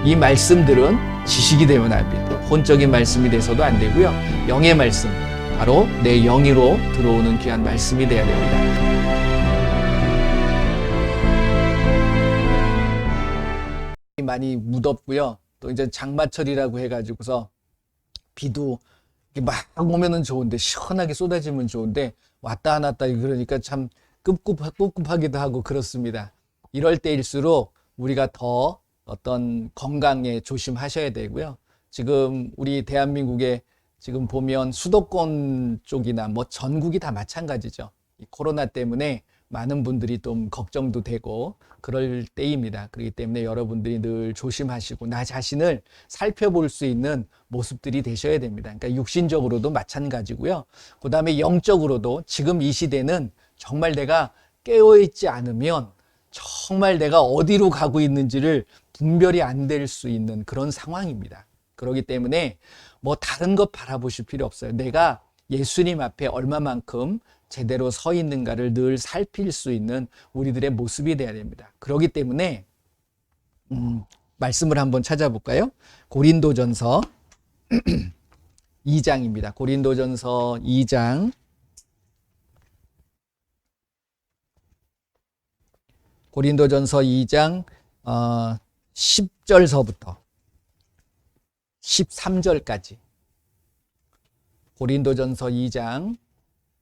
이 말씀들은 지식이 되면 안 됩니다. 혼적인 말씀이 돼서도 안 되고요. 영의 말씀, 바로 내 영으로 들어오는 귀한 말씀이 돼야 됩니다. 많이 무덥고요. 또 이제 장마철이라고 해가지고서 비도 막 오면은 좋은데, 시원하게 쏟아지면 좋은데 왔다 안 왔다 그러니까 참 꿉꿉하기도 하고 그렇습니다. 이럴 때일수록 우리가 더 어떤 건강에 조심하셔야 되고요. 지금 우리 대한민국에 지금 보면 수도권 쪽이나 뭐 전국이 다 마찬가지죠. 이 코로나 때문에 많은 분들이 좀 걱정도 되고 그럴 때입니다. 그렇기 때문에 여러분들이 늘 조심하시고 나 자신을 살펴볼 수 있는 모습들이 되셔야 됩니다. 그러니까 육신적으로도 마찬가지고요. 그 다음에 영적으로도 지금 이 시대는 정말 내가 깨어있지 않으면 정말 내가 어디로 가고 있는지를 분별이 안 될 수 있는 그런 상황입니다. 그렇기 때문에 뭐 다른 것 바라보실 필요 없어요. 내가 예수님 앞에 얼마만큼 제대로 서 있는가를 늘 살필 수 있는 우리들의 모습이 돼야 됩니다. 그렇기 때문에 말씀을 한번 찾아볼까요? 고린도전서 2장입니다. 고린도전서 2장 고린도전서 2장 10절서부터 13절까지 고린도전서 2장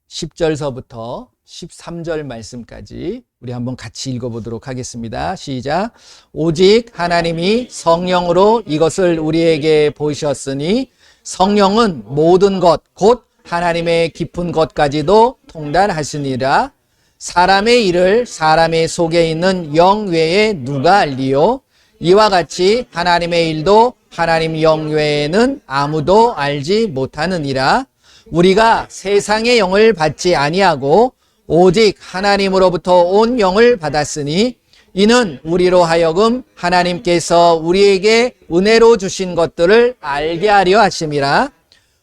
10절서부터 13절 말씀까지 우리 한번 같이 읽어보도록 하겠습니다. 시작. 오직 하나님이 성령으로 이것을 우리에게 보이셨으니 성령은 모든 것 곧 하나님의 깊은 것까지도 통달하시니라. 사람의 일을 사람의 속에 있는 영 외에 누가 알리요? 이와 같이 하나님의 일도 하나님 영 외에는 아무도 알지 못하느니라. 우리가 세상의 영을 받지 아니하고 오직 하나님으로부터 온 영을 받았으니 이는 우리로 하여금 하나님께서 우리에게 은혜로 주신 것들을 알게 하려 하심이라.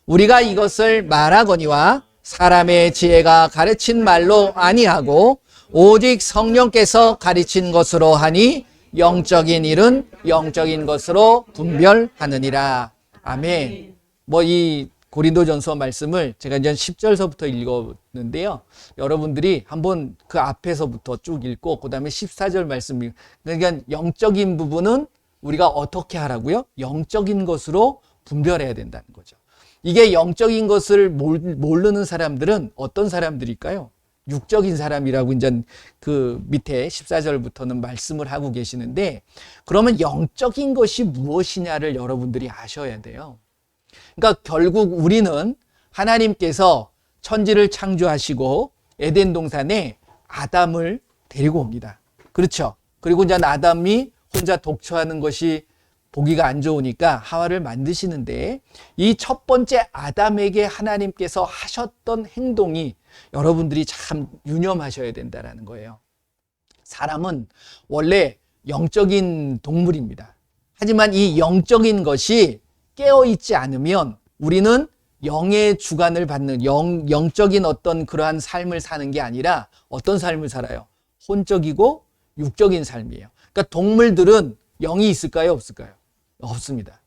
우리가 이것을 말하거니와 사람의 지혜가 가르친 말로 아니하고 오직 성령께서 가르친 것으로 하니 영적인 일은 영적인 것으로 분별하느니라. 아멘. 이 고린도전서 말씀을 제가 이제 10절서부터 읽었는데요. 여러분들이 한번 그 앞에서부터 쭉 읽고 그 다음에 14절 말씀, 그러니까 영적인 부분은 우리가 어떻게 하라고요? 영적인 것으로 분별해야 된다는 거죠. 이게 영적인 것을 모르는 사람들은 어떤 사람들일까요? 육적인 사람이라고 이제 그 밑에 14절부터는 말씀을 하고 계시는데, 그러면 영적인 것이 무엇이냐를 여러분들이 아셔야 돼요. 그러니까 결국 우리는 하나님께서 천지를 창조하시고 에덴 동산에 아담을 데리고 옵니다. 그렇죠? 그리고 이제 아담이 혼자 독처하는 것이 보기가 안 좋으니까 하와를 만드시는데, 이 첫 번째 아담에게 하나님께서 하셨던 행동이 여러분들이 참 유념하셔야 된다는 거예요. 사람은 원래 영적인 동물입니다. 하지만 이 영적인 것이 깨어있지 않으면 우리는 영의 주관을 받는 영적인 어떤 그러한 삶을 사는 게 아니라 어떤 삶을 살아요? 혼적이고 육적인 삶이에요. 그러니까 동물들은 영이 있을까요? 없을까요? 없습니다.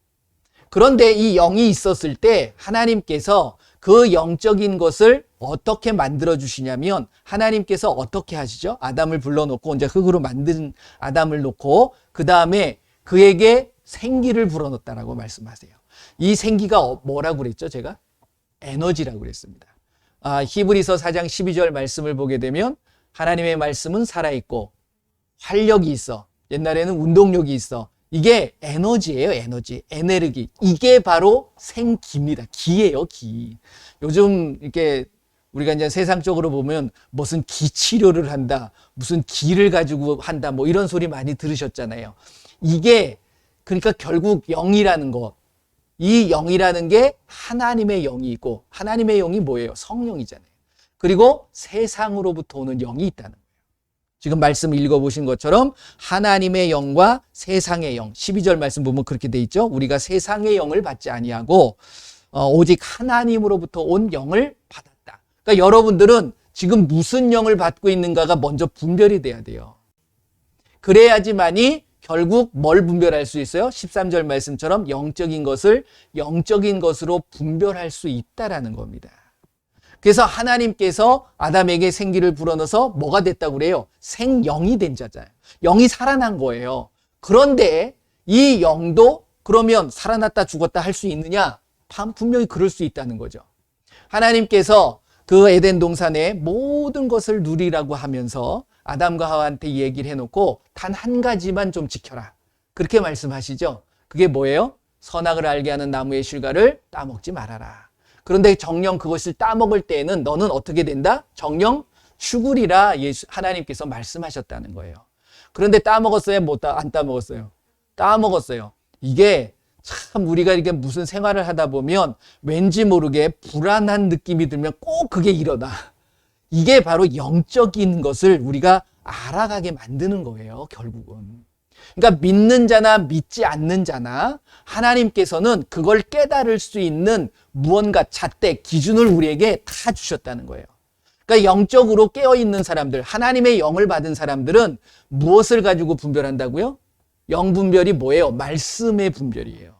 그런데 이 영이 있었을 때 하나님께서 그 영적인 것을 어떻게 만들어 주시냐면, 하나님께서 어떻게 하시죠? 아담을 불러놓고 이제 흙으로 만든 아담을 놓고 그 다음에 그에게 생기를 불어넣었다라고 말씀하세요. 이 생기가 뭐라고 그랬죠? 제가 에너지라고 그랬습니다. 히브리서 4장 12절 말씀을 보게 되면 하나님의 말씀은 살아있고 활력이 있어. 옛날에는 운동력이 있어. 이게 에너지예요. 에너지. 이게 바로 생기입니다. 기예요, 기. 요즘 이렇게 우리가 이제 세상적으로 보면 무슨 기 치료를 한다, 무슨 기를 가지고 한다, 뭐 이런 소리 많이 들으셨잖아요. 이게 그러니까 결국 영이라는 것, 이 영이라는 게 하나님의 영이 있고, 하나님의 영이 뭐예요? 성령이잖아요. 그리고 세상으로부터 오는 영이 있다는 거예요. 지금 말씀 읽어보신 것처럼 하나님의 영과 세상의 영, 12절 말씀 보면 그렇게 돼 있죠. 우리가 세상의 영을 받지 아니하고 오직 하나님으로부터 온 영을 받았다. 그러니까 여러분들은 지금 무슨 영을 받고 있는가가 먼저 분별이 돼야 돼요. 그래야지만이 결국 뭘 분별할 수 있어요? 13절 말씀처럼 영적인 것을 영적인 것으로 분별할 수 있다라는 겁니다. 그래서 하나님께서 아담에게 생기를 불어넣어서 뭐가 됐다고 그래요? 생영이 된 자잖아요. 영이 살아난 거예요. 그런데 이 영도 그러면 살아났다 죽었다 할 수 있느냐? 분명히 그럴 수 있다는 거죠. 하나님께서 그 에덴 동산의 모든 것을 누리라고 하면서 아담과 하와한테 이 얘기를 해놓고 단 한 가지만 좀 지켜라. 그렇게 말씀하시죠. 그게 뭐예요? 선악을 알게 하는 나무의 실과를 따먹지 말아라. 그런데 정령 그것을 따먹을 때에는 너는 어떻게 된다? 정령 죽으리라 하나님께서 말씀하셨다는 거예요. 그런데 따먹었어요? 안 따먹었어요? 따먹었어요. 이게 참 우리가 이게 무슨 생활을 하다 보면 왠지 모르게 불안한 느낌이 들면 꼭 그게 일어나. 이게 바로 영적인 것을 우리가 알아가게 만드는 거예요, 결국은. 그러니까 믿는 자나 믿지 않는 자나 하나님께서는 그걸 깨달을 수 있는 무언가 잣대, 기준을 우리에게 다 주셨다는 거예요. 그러니까 영적으로 깨어있는 사람들, 하나님의 영을 받은 사람들은 무엇을 가지고 분별한다고요? 영 분별이 뭐예요? 말씀의 분별이에요.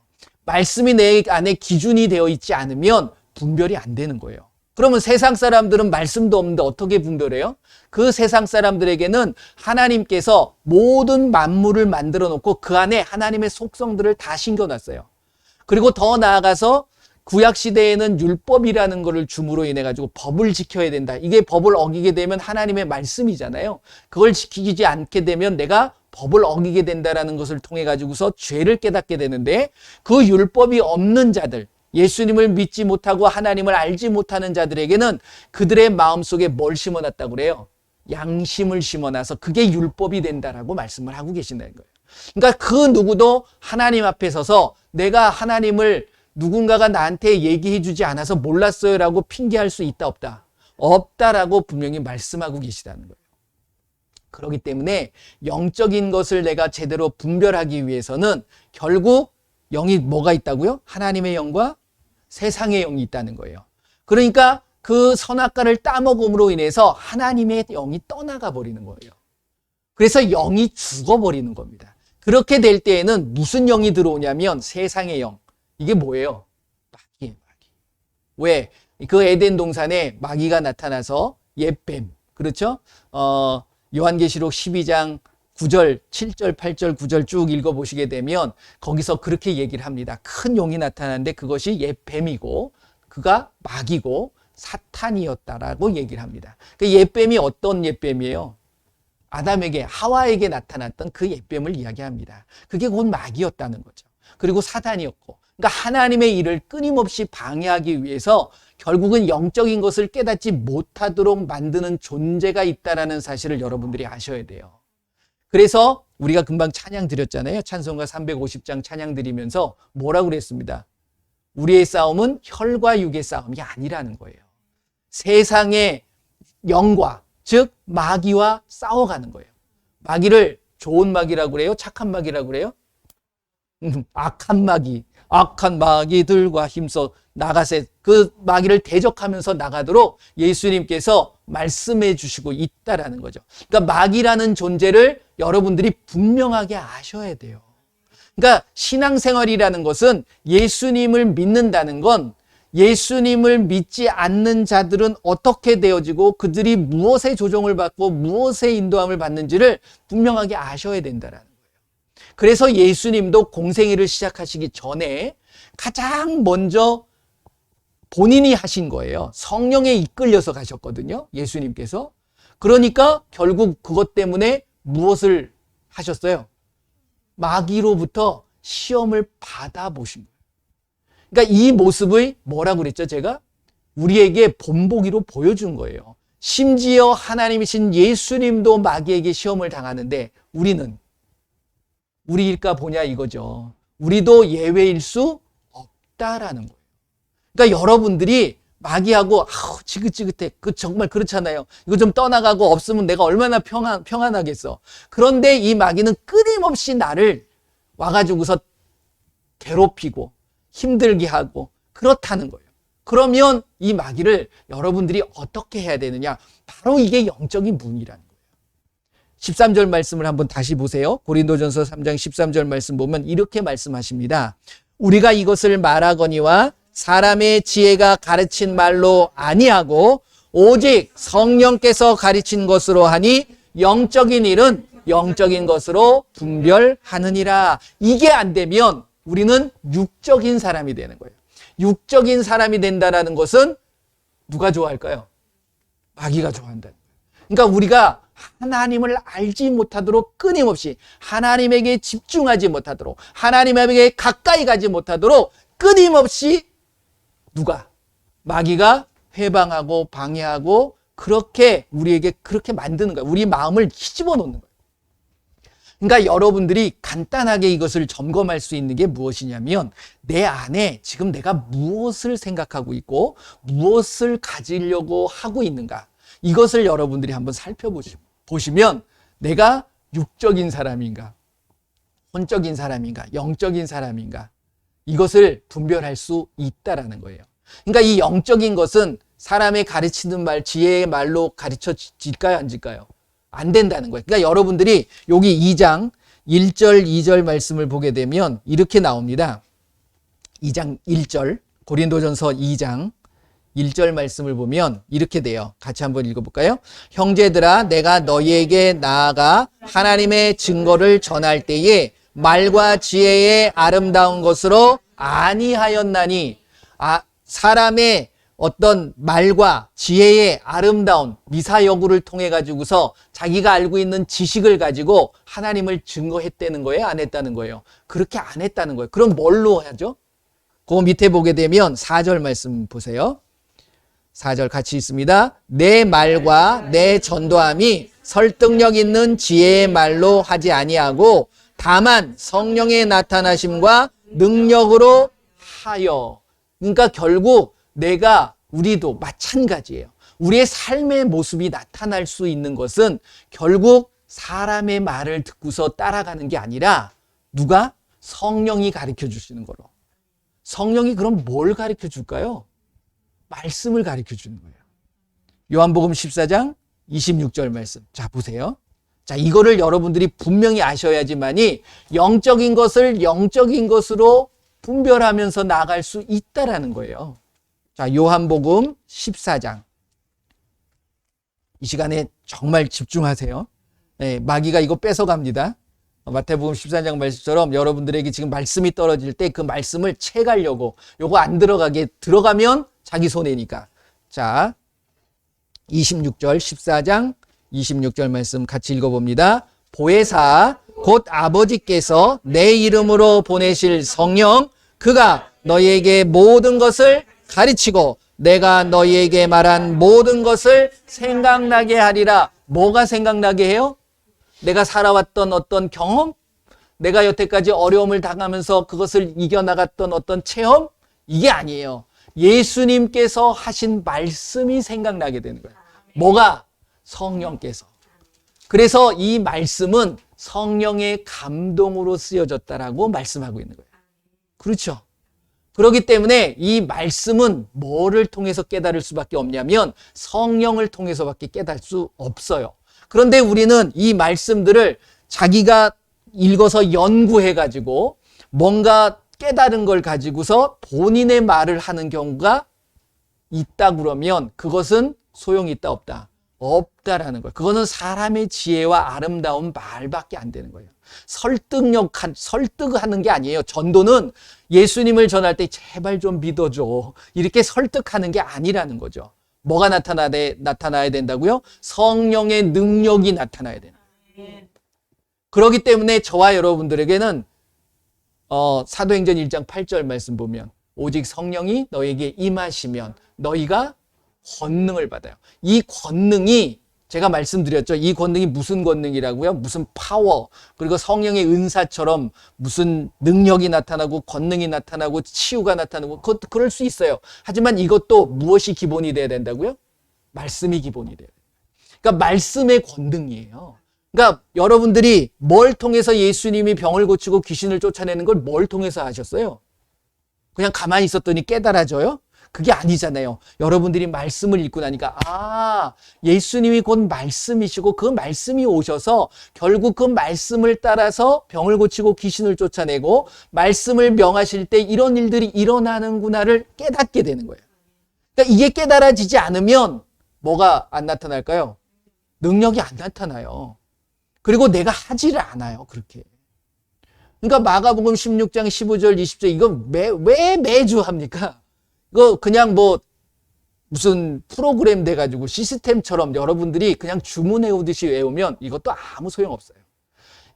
말씀이 내 안에 기준이 되어 있지 않으면 분별이 안 되는 거예요. 그러면 세상 사람들은 말씀도 없는데 어떻게 분별해요? 그 세상 사람들에게는 하나님께서 모든 만물을 만들어 놓고 그 안에 하나님의 속성들을 다 심겨놨어요. 그리고 더 나아가서 구약시대에는 율법이라는 것을 줌으로 인해 가지고 법을 지켜야 된다. 이게 법을 어기게 되면 하나님의 말씀이잖아요. 그걸 지키지 않게 되면 내가 법을 어기게 된다라는 것을 통해 가지고서 죄를 깨닫게 되는데 그 율법이 없는 자들, 예수님을 믿지 못하고 하나님을 알지 못하는 자들에게는 그들의 마음속에 뭘 심어놨다고 그래요? 양심을 심어놔서 그게 율법이 된다라고 말씀을 하고 계신다는 거예요. 그러니까 그 누구도 하나님 앞에 서서 내가 하나님을 누군가가 나한테 얘기해 주지 않아서 몰랐어요 라고 핑계할 수 있다 없다? 없다라고 분명히 말씀하고 계시다는 거예요. 그렇기 때문에 영적인 것을 내가 제대로 분별하기 위해서는 결국 영이 뭐가 있다고요? 하나님의 영과 세상의 영이 있다는 거예요. 그러니까 그 선악과를 따먹음으로 인해서 하나님의 영이 떠나가 버리는 거예요. 그래서 영이 죽어버리는 겁니다. 그렇게 될 때에는 무슨 영이 들어오냐면 세상의 영. 이게 뭐예요? 마귀예요, 마귀. 왜? 그 에덴 동산에 마귀가 나타나서 옛뱀. 그렇죠? 요한계시록 12장 9절, 7절, 8절, 9절 쭉 읽어보시게 되면 거기서 그렇게 얘기를 합니다. 큰 용이 나타나는데 그것이 옛 뱀이고 그가 마귀고 사탄이었다라고 얘기를 합니다. 그 옛 뱀이 어떤 옛 뱀이에요? 아담에게, 하와에게 나타났던 그 옛 뱀을 이야기합니다. 그게 곧 마귀였다는 거죠. 그리고 사탄이었고, 그러니까 하나님의 일을 끊임없이 방해하기 위해서 결국은 영적인 것을 깨닫지 못하도록 만드는 존재가 있다는 사실을 여러분들이 아셔야 돼요. 그래서 우리가 금방 찬양 드렸잖아요. 찬송가 350장 찬양 드리면서 뭐라고 그랬습니다. 우리의 싸움은 혈과 육의 싸움이 아니라는 거예요. 세상의 영과, 즉 마귀와 싸워가는 거예요. 마귀를 좋은 마귀라고 그래요? 착한 마귀라고 그래요? 악한 마귀, 악한 마귀들과 힘써 나가세. 그 마귀를 대적하면서 나가도록 예수님께서 말씀해 주시고 있다라는 거죠. 그러니까 마귀라는 존재를 여러분들이 분명하게 아셔야 돼요. 그러니까 신앙생활이라는 것은 예수님을 믿는다는 건 예수님을 믿지 않는 자들은 어떻게 되어지고 그들이 무엇의 조종을 받고 무엇의 인도함을 받는지를 분명하게 아셔야 된다라는 거예요. 그래서 예수님도 공생애를 시작하시기 전에 가장 먼저 본인이 하신 거예요. 성령에 이끌려서 가셨거든요. 예수님께서. 그러니까 결국 그것 때문에 무엇을 하셨어요? 마귀로부터 시험을 받아보신 거예요. 그러니까 이 모습을 뭐라고 그랬죠? 제가 우리에게 본보기로 보여준 거예요. 심지어 하나님이신 예수님도 마귀에게 시험을 당하는데 우리는 우리 일까 보냐 이거죠. 우리도 예외일 수 없다라는 거예요. 그러니까 여러분들이 마귀하고 지긋지긋해. 정말 그렇잖아요. 이거 좀 떠나가고 없으면 내가 얼마나 평안하겠어. 그런데 이 마귀는 끊임없이 나를 와가지고서 괴롭히고 힘들게 하고 그렇다는 거예요. 그러면 이 마귀를 여러분들이 어떻게 해야 되느냐? 바로 이게 영적인 문이라는 거예요. 13절 말씀을 한번 다시 보세요. 고린도전서 3장 13절 말씀 보면 이렇게 말씀하십니다. 우리가 이것을 말하거니와 사람의 지혜가 가르친 말로 아니하고 오직 성령께서 가르친 것으로 하니 영적인 일은 영적인 것으로 분별하느니라. 이게 안 되면 우리는 육적인 사람이 되는 거예요. 육적인 사람이 된다는 것은 누가 좋아할까요? 마귀가 좋아한다. 그러니까 우리가 하나님을 알지 못하도록 끊임없이 하나님에게 집중하지 못하도록 하나님에게 가까이 가지 못하도록 끊임없이 누가? 마귀가 회방하고 방해하고 그렇게 우리에게 그렇게 만드는 거예요. 우리 마음을 뒤집어 놓는 거예요. 그러니까 여러분들이 간단하게 이것을 점검할 수 있는 게 무엇이냐면 내 안에 지금 내가 무엇을 생각하고 있고 무엇을 가지려고 하고 있는가 이것을 여러분들이 한번 살펴보시면 내가 육적인 사람인가 혼적인 사람인가 영적인 사람인가 이것을 분별할 수 있다라는 거예요. 그러니까 이 영적인 것은 사람의 가르치는 말, 지혜의 말로 가르쳐질까요? 안 질까요? 안 된다는 거예요. 그러니까 여러분들이 여기 2장 1절, 2절 말씀을 보게 되면 이렇게 나옵니다. 2장 1절, 고린도전서 2장 1절 말씀을 보면 이렇게 돼요. 같이 한번 읽어볼까요? 형제들아, 내가 너희에게 나아가 하나님의 증거를 전할 때에 말과 지혜의 아름다운 것으로 아니하였나니, 사람의 어떤 말과 지혜의 아름다운 미사여구를 통해 가지고서 자기가 알고 있는 지식을 가지고 하나님을 증거했다는 거예요? 안 했다는 거예요? 그렇게 안 했다는 거예요. 그럼 뭘로 하죠? 그 밑에 보게 되면 4절 말씀 보세요. 4절 같이 있습니다. 내 말과 내 전도함이 설득력 있는 지혜의 말로 하지 아니하고 다만 성령의 나타나심과 능력으로 하여. 그러니까 결국 우리도 마찬가지예요. 우리의 삶의 모습이 나타날 수 있는 것은 결국 사람의 말을 듣고서 따라가는 게 아니라 누가? 성령이 가르쳐 주시는 거로. 성령이 그럼 뭘 가르쳐 줄까요? 말씀을 가르쳐 주는 거예요. 요한복음 14장 26절 말씀. 자, 보세요. 자, 이거를 여러분들이 분명히 아셔야지만이 영적인 것을 영적인 것으로 분별하면서 나아갈 수 있다라는 거예요. 자, 요한복음 14장. 이 시간에 정말 집중하세요. 네, 마귀가 이거 뺏어갑니다. 마태복음 14장 말씀처럼 여러분들에게 지금 말씀이 떨어질 때 그 말씀을 채가려고 요거 안 들어가게 들어가면 자기 손해니까. 자, 26절 14장 26절 말씀 같이 읽어봅니다. 보혜사 곧 아버지께서 내 이름으로 보내실 성령 그가 너희에게 모든 것을 가르치고 내가 너희에게 말한 모든 것을 생각나게 하리라. 뭐가 생각나게 해요? 내가 살아왔던 어떤 경험? 내가 여태까지 어려움을 당하면서 그것을 이겨나갔던 어떤 체험? 이게 아니에요. 예수님께서 하신 말씀이 생각나게 되는 거예요. 뭐가? 성령께서. 그래서 이 말씀은 성령의 감동으로 쓰여졌다라고 말씀하고 있는 거예요. 그렇죠? 그렇기 때문에 이 말씀은 뭐를 통해서 깨달을 수밖에 없냐면 성령을 통해서밖에 깨달을 수 없어요. 그런데 우리는 이 말씀들을 자기가 읽어서 연구해가지고 뭔가 깨달은 걸 가지고서 본인의 말을 하는 경우가 있다 그러면 그것은 소용이 있다 없다? 없다라는 거예요. 그거는 사람의 지혜와 아름다운 말밖에 안 되는 거예요. 설득하는 게 아니에요. 전도는 예수님을 전할 때 제발 좀 믿어줘. 이렇게 설득하는 게 아니라는 거죠. 뭐가 나타나야 된다고요? 성령의 능력이 나타나야 되는 거예요. 그렇기 때문에 저와 여러분들에게는 사도행전 1장 8절 말씀 보면 오직 성령이 너에게 임하시면 너희가 권능을 받아요. 이 권능이 제가 말씀드렸죠. 이 권능이 무슨 권능이라고요? 무슨 파워, 그리고 성령의 은사처럼 무슨 능력이 나타나고 권능이 나타나고 치유가 나타나고 그럴 수 있어요. 하지만 이것도 무엇이 기본이 돼야 된다고요? 말씀이 기본이 돼요. 그러니까 말씀의 권능이에요. 그러니까 여러분들이 뭘 통해서 예수님이 병을 고치고 귀신을 쫓아내는 걸 뭘 통해서 하셨어요? 그냥 가만히 있었더니 깨달아져요? 그게 아니잖아요. 여러분들이 말씀을 읽고 나니까 예수님이 곧 말씀이시고 그 말씀이 오셔서 결국 그 말씀을 따라서 병을 고치고 귀신을 쫓아내고 말씀을 명하실 때 이런 일들이 일어나는구나를 깨닫게 되는 거예요. 그러니까 이게 깨달아지지 않으면 뭐가 안 나타날까요? 능력이 안 나타나요. 그리고 내가 하지를 않아요. 그렇게. 그러니까 마가복음 16장 15절 20절 이거 왜 매주 합니까? 이거 그냥 뭐 무슨 프로그램 돼가지고 시스템처럼 여러분들이 그냥 주문해 오듯이 외우면 이것도 아무 소용없어요.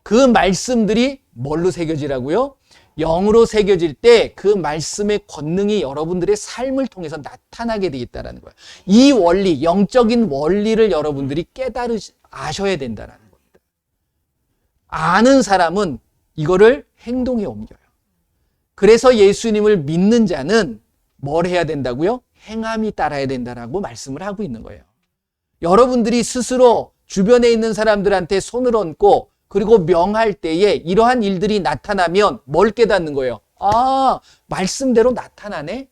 그 말씀들이 뭘로 새겨지라고요? 영으로 새겨질 때 그 말씀의 권능이 여러분들의 삶을 통해서 나타나게 되겠다는 거예요. 이 원리, 영적인 원리를 여러분들이 아셔야 된다는 겁니다. 아는 사람은 이거를 행동에 옮겨요. 그래서 예수님을 믿는 자는 뭘 해야 된다고요? 행함이 따라야 된다라고 말씀을 하고 있는 거예요. 여러분들이 스스로 주변에 있는 사람들한테 손을 얹고 그리고 명할 때에 이러한 일들이 나타나면 뭘 깨닫는 거예요? 말씀대로 나타나네?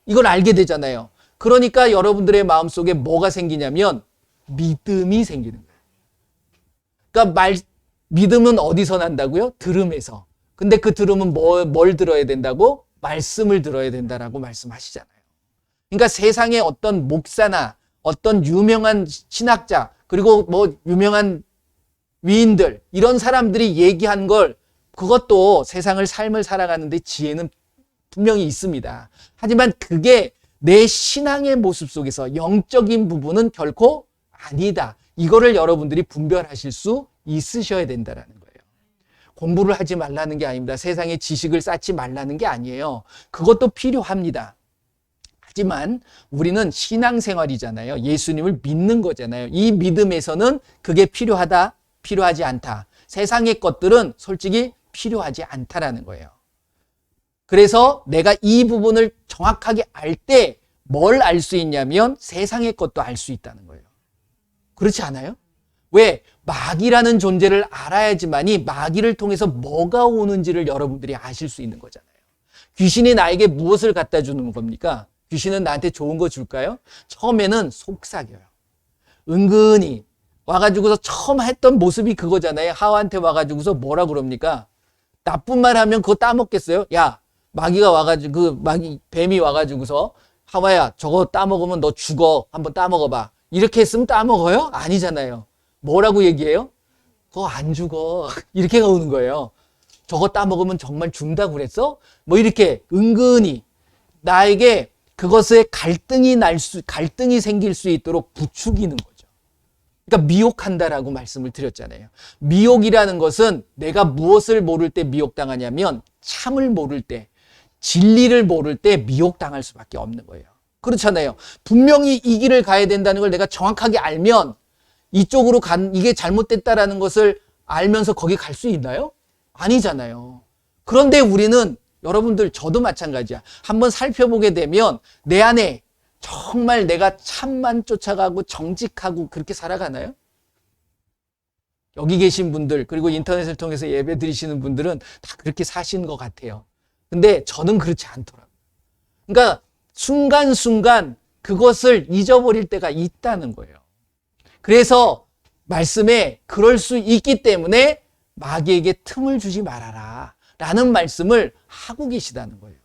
이걸 알게 되잖아요. 그러니까 여러분들의 마음속에 뭐가 생기냐면 믿음이 생기는 거예요. 그러니까 믿음은 어디서 난다고요? 들음에서. 근데 그 들음은 뭘 들어야 된다고? 말씀을 들어야 된다라고 말씀하시잖아요. 그러니까 세상에 어떤 목사나 어떤 유명한 신학자 그리고 뭐 유명한 위인들 이런 사람들이 얘기한 걸 그것도 삶을 살아가는데 지혜는 분명히 있습니다. 하지만 그게 내 신앙의 모습 속에서 영적인 부분은 결코 아니다. 이거를 여러분들이 분별하실 수 있으셔야 된다라는 거예요. 공부를 하지 말라는 게 아닙니다. 세상에 지식을 쌓지 말라는 게 아니에요. 그것도 필요합니다. 하지만 우리는 신앙생활이잖아요. 예수님을 믿는 거잖아요. 이 믿음에서는 그게 필요하지 않다. 세상의 것들은 솔직히 필요하지 않다라는 거예요. 그래서 내가 이 부분을 정확하게 알 때 뭘 알 수 있냐면 세상의 것도 알 수 있다는 거예요. 그렇지 않아요? 왜? 마귀라는 존재를 알아야지만이 마귀를 통해서 뭐가 오는지를 여러분들이 아실 수 있는 거잖아요. 귀신이 나에게 무엇을 갖다 주는 겁니까? 귀신은 나한테 좋은 거 줄까요? 처음에는 속삭여요. 은근히 와가지고서 처음 했던 모습이 그거잖아요. 하와한테 와가지고서 뭐라 그럽니까? 나쁜 말 하면 그거 따먹겠어요? 야, 마귀가 와가지고, 뱀이 와가지고서 하와야, 저거 따먹으면 너 죽어. 한번 따먹어봐. 이렇게 했으면 따먹어요? 아니잖아요. 뭐라고 얘기해요? 그거 안 죽어. 이렇게 오는 거예요. 저거 따먹으면 정말 죽는다고 그랬어? 뭐 이렇게 은근히 나에게 그것에 갈등이 생길 수 있도록 부추기는 거죠. 그러니까 미혹한다라고 말씀을 드렸잖아요. 미혹이라는 것은 내가 무엇을 모를 때 미혹당하냐면 참을 모를 때, 진리를 모를 때 미혹당할 수밖에 없는 거예요. 그렇잖아요. 분명히 이 길을 가야 된다는 걸 내가 정확하게 알면 이쪽으로 이게 잘못됐다라는 것을 알면서 거기 갈 수 있나요? 아니잖아요. 그런데 우리는 여러분들 저도 마찬가지야. 한번 살펴보게 되면 내 안에 정말 내가 참만 쫓아가고 정직하고 그렇게 살아가나요? 여기 계신 분들 그리고 인터넷을 통해서 예배 드리시는 분들은 다 그렇게 사시는 것 같아요. 근데 저는 그렇지 않더라고요. 그러니까 순간순간 그것을 잊어버릴 때가 있다는 거예요. 그래서 말씀에 그럴 수 있기 때문에 마귀에게 틈을 주지 말아라 라는 말씀을 하고 계시다는 거예요.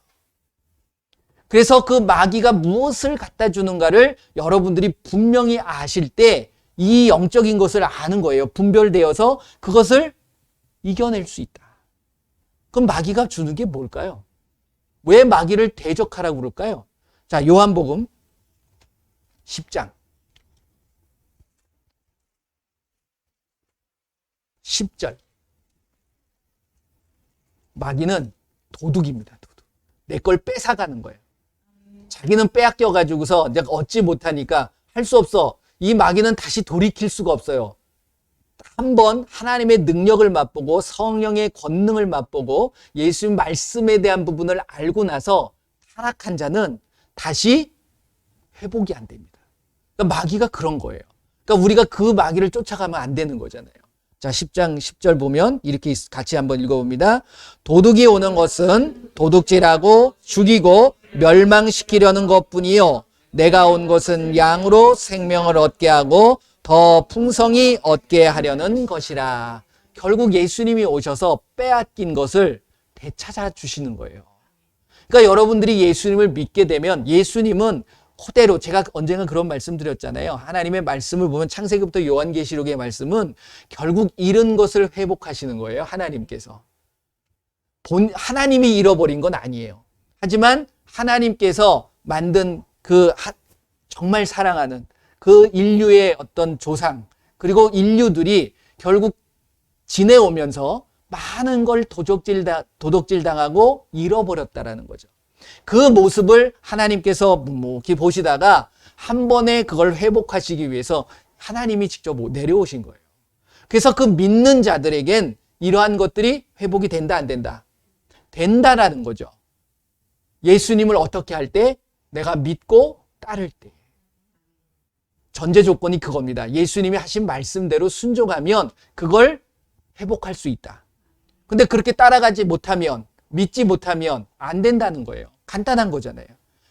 그래서 그 마귀가 무엇을 갖다 주는가를 여러분들이 분명히 아실 때 이 영적인 것을 아는 거예요. 분별되어서 그것을 이겨낼 수 있다. 그럼 마귀가 주는 게 뭘까요? 왜 마귀를 대적하라고 그럴까요? 자, 요한복음 10장 10절. 마귀는 도둑입니다. 도둑. 내 걸 뺏어가는 거예요. 자기는 빼앗겨가지고서 내가 얻지 못하니까 할 수 없어. 이 마귀는 다시 돌이킬 수가 없어요. 한번 하나님의 능력을 맛보고 성령의 권능을 맛보고 예수님 말씀에 대한 부분을 알고 나서 타락한 자는 다시 회복이 안 됩니다. 그러니까 마귀가 그런 거예요. 그러니까 우리가 그 마귀를 쫓아가면 안 되는 거잖아요. 자, 10장 10절 보면 이렇게 같이 한번 읽어봅니다. 도둑이 오는 것은 도둑질하고 죽이고 멸망시키려는 것뿐이요 내가 온 것은 양으로 생명을 얻게 하고 더 풍성히 얻게 하려는 것이라. 결국 예수님이 오셔서 빼앗긴 것을 되찾아 주시는 거예요. 그러니까 여러분들이 예수님을 믿게 되면 예수님은 그대로, 제가 언젠가 그런 말씀 드렸잖아요. 하나님의 말씀을 보면 창세기부터 요한계시록의 말씀은 결국 잃은 것을 회복하시는 거예요. 하나님께서. 하나님이 잃어버린 건 아니에요. 하지만 하나님께서 만든 정말 사랑하는 그 인류의 어떤 조상, 그리고 인류들이 결국 지내오면서 많은 걸 도둑질당하고 잃어버렸다라는 거죠. 그 모습을 하나님께서 묵묵히 보시다가 한 번에 그걸 회복하시기 위해서 하나님이 직접 내려오신 거예요. 그래서 그 믿는 자들에겐 이러한 것들이 회복이 된다, 안 된다? 된다라는 거죠. 예수님을 어떻게 할 때? 내가 믿고 따를 때. 전제 조건이 그겁니다. 예수님이 하신 말씀대로 순종하면 그걸 회복할 수 있다. 근데 그렇게 따라가지 못하면, 믿지 못하면 안 된다는 거예요. 간단한 거잖아요.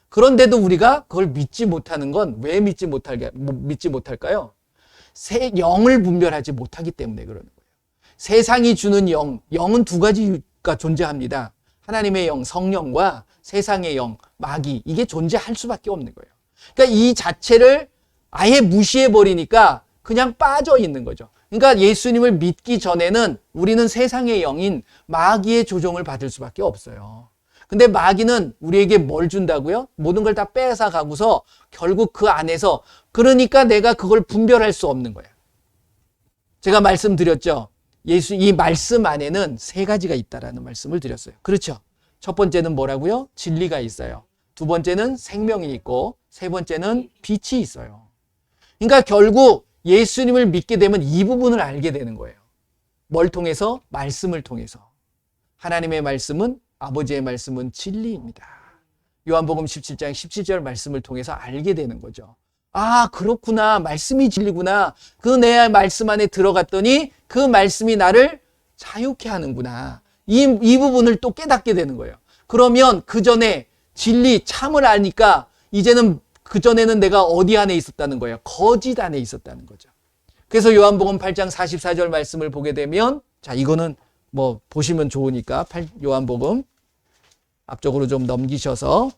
그런데도 우리가 그걸 믿지 못하는 건 왜 믿지 못할까요? 영을 분별하지 못하기 때문에 그러는 거예요. 세상이 주는 영은 두 가지가 존재합니다. 하나님의 영, 성령과 세상의 영, 마귀, 이게 존재할 수밖에 없는 거예요. 그러니까 이 자체를 아예 무시해버리니까 그냥 빠져 있는 거죠. 그러니까 예수님을 믿기 전에는 우리는 세상의 영인 마귀의 조종을 받을 수밖에 없어요. 근데 마귀는 우리에게 뭘 준다고요? 모든 걸 다 뺏어 가고서 결국 그 안에서, 그러니까 내가 그걸 분별할 수 없는 거예요. 제가 말씀드렸죠. 이 말씀 안에는 세 가지가 있다라는 말씀을 드렸어요. 그렇죠? 첫 번째는 뭐라고요? 진리가 있어요. 두 번째는 생명이 있고, 세 번째는 빛이 있어요. 그러니까 결국 예수님을 믿게 되면 이 부분을 알게 되는 거예요. 뭘 통해서? 말씀을 통해서. 하나님의 말씀은, 아버지의 말씀은 진리입니다. 요한복음 17장 17절 말씀을 통해서 알게 되는 거죠. 아, 그렇구나. 말씀이 진리구나. 그 내 말씀 안에 들어갔더니 그 말씀이 나를 자유케 하는구나. 이 부분을 또 깨닫게 되는 거예요. 그러면 그 전에 진리, 참을 아니까 이제는 그전에는 내가 어디 안에 있었다는 거예요? 거짓 안에 있었다는 거죠. 그래서 요한복음 8장 44절 말씀을 보게 되면, 자, 이거는 뭐 보시면 좋으니까 요한복음 앞쪽으로 좀 넘기셔서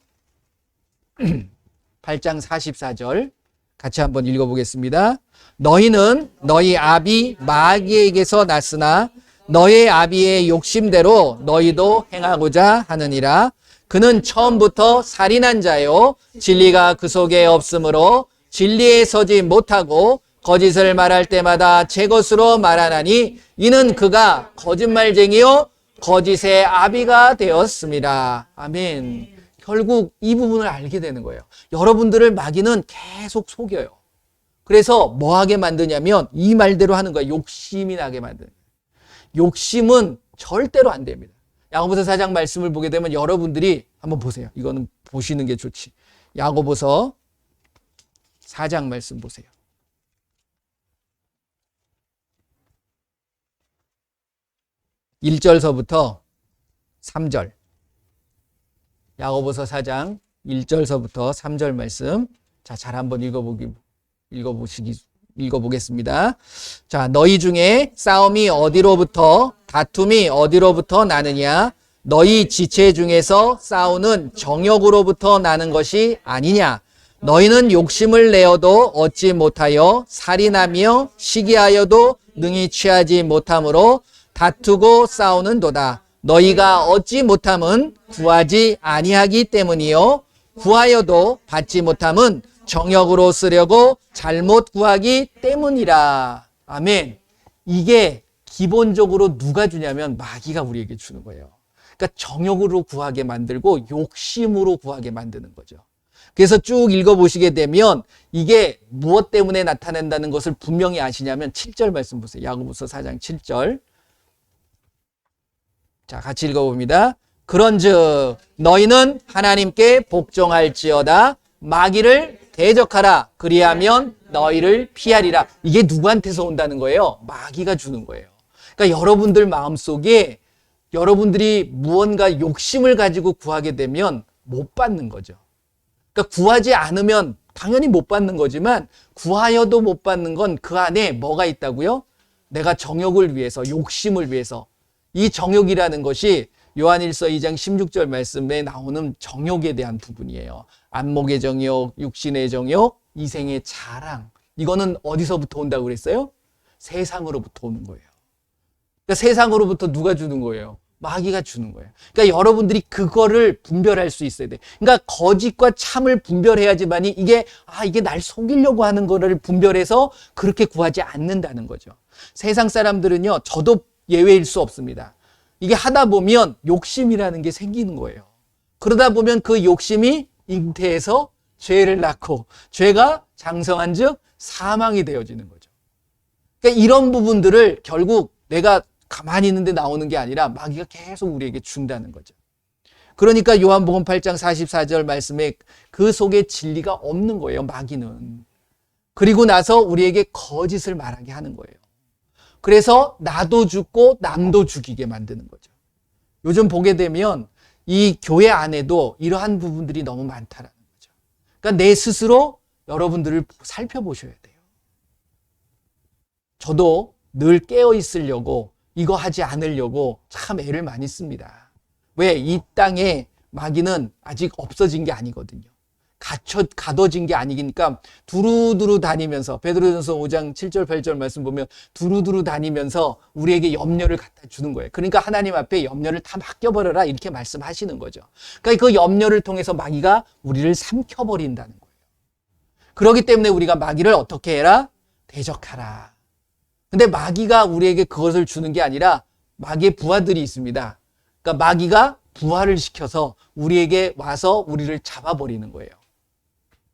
8장 44절 같이 한번 읽어보겠습니다. 너희는 너희 아비 마귀에게서 났으나 너의 아비의 욕심대로 너희도 행하고자 하느니라. 그는 처음부터 살인한 자요 진리가 그 속에 없으므로 진리에 서지 못하고 거짓을 말할 때마다 제 것으로 말하나니 이는 그가 거짓말쟁이요 거짓의 아비가 되었습니다. 아멘. 결국 이 부분을 알게 되는 거예요. 여러분들을 마귀는 계속 속여요. 그래서 뭐 하게 만드냐면 이 말대로 하는 거예요. 욕심이 나게 만드는 거예요. 욕심은 절대로 안 됩니다. 야고보서 4장 말씀을 보게 되면 여러분들이 한번 보세요. 이거는 보시는 게 좋지. 야고보서 4장 말씀 보세요. (1절서부터) (3절) 야고보서 4장 1절서부터 3절 말씀. 자, 잘 한번 읽어보겠습니다. 자, 너희 중에 싸움이 어디로부터, 다툼이 어디로부터 나느냐? 너희 지체 중에서 싸우는 정욕으로부터 나는 것이 아니냐? 너희는 욕심을 내어도 얻지 못하여 살인하며 시기하여도 능히 취하지 못함으로 다투고 싸우는도다. 너희가 얻지 못함은 구하지 아니하기 때문이요 구하여도 받지 못함은 정욕으로 쓰려고 잘못 구하기 때문이라. 아멘. 이게 기본적으로 누가 주냐면 마귀가 우리에게 주는 거예요. 그러니까 정욕으로 구하게 만들고 욕심으로 구하게 만드는 거죠. 그래서 쭉 읽어보시게 되면 이게 무엇 때문에 나타낸다는 것을 분명히 아시냐면 7절 말씀 보세요. 야고보서 4장 7절. 자, 같이 읽어봅니다. 그런즉 너희는 하나님께 복종할지어다. 마귀를 대적하라. 그리하면 너희를 피하리라. 이게 누구한테서 온다는 거예요? 마귀가 주는 거예요. 그러니까 여러분들 마음속에 여러분들이 무언가 욕심을 가지고 구하게 되면 못 받는 거죠. 그러니까 구하지 않으면 당연히 못 받는 거지만 구하여도 못 받는 건 그 안에 뭐가 있다고요? 내가 정욕을 위해서, 욕심을 위해서. 이 정욕이라는 것이 요한일서 2장 16절 말씀에 나오는 정욕에 대한 부분이에요. 안목의 정욕, 육신의 정욕, 이생의 자랑. 이거는 어디서부터 온다고 그랬어요? 세상으로부터 오는 거예요. 그러니까 세상으로부터 누가 주는 거예요? 마귀가 주는 거예요. 그러니까 여러분들이 그거를 분별할 수 있어야 돼. 그러니까 거짓과 참을 분별해야지만이 이게 날 속이려고 하는 거를 분별해서 그렇게 구하지 않는다는 거죠. 세상 사람들은요, 저도 예외일 수 없습니다. 이게 하다 보면 욕심이라는 게 생기는 거예요. 그러다 보면 그 욕심이 잉태해서 죄를 낳고 죄가 장성한 즉 사망이 되어지는 거죠. 그러니까 이런 부분들을 결국 내가 가만히 있는데 나오는 게 아니라 마귀가 계속 우리에게 준다는 거죠. 그러니까 요한복음 8장 44절 말씀에 그 속에 진리가 없는 거예요, 마귀는. 그리고 나서 우리에게 거짓을 말하게 하는 거예요. 그래서 나도 죽고 남도 죽이게 만드는 거죠. 요즘 보게 되면 이 교회 안에도 이러한 부분들이 너무 많다라는 거죠. 그러니까 내 스스로 여러분들을 살펴보셔야 돼요. 저도 늘 깨어 있으려고 이거 하지 않으려고 참 애를 많이 씁니다. 왜? 이 땅에 마귀는 아직 없어진 게 아니거든요. 가둬진 게 아니니까 두루두루 다니면서 베드로전서 5장 7절 8절 말씀 보면 두루두루 다니면서 우리에게 염려를 갖다 주는 거예요. 그러니까 하나님 앞에 염려를 다 맡겨버려라 이렇게 말씀하시는 거죠. 그러니까 그 염려를 통해서 마귀가 우리를 삼켜버린다는 거예요. 그렇기 때문에 우리가 마귀를 어떻게 해라? 대적하라. 근데 마귀가 우리에게 그것을 주는 게 아니라 마귀의 부하들이 있습니다. 그러니까 마귀가 부하를 시켜서 우리에게 와서 우리를 잡아버리는 거예요.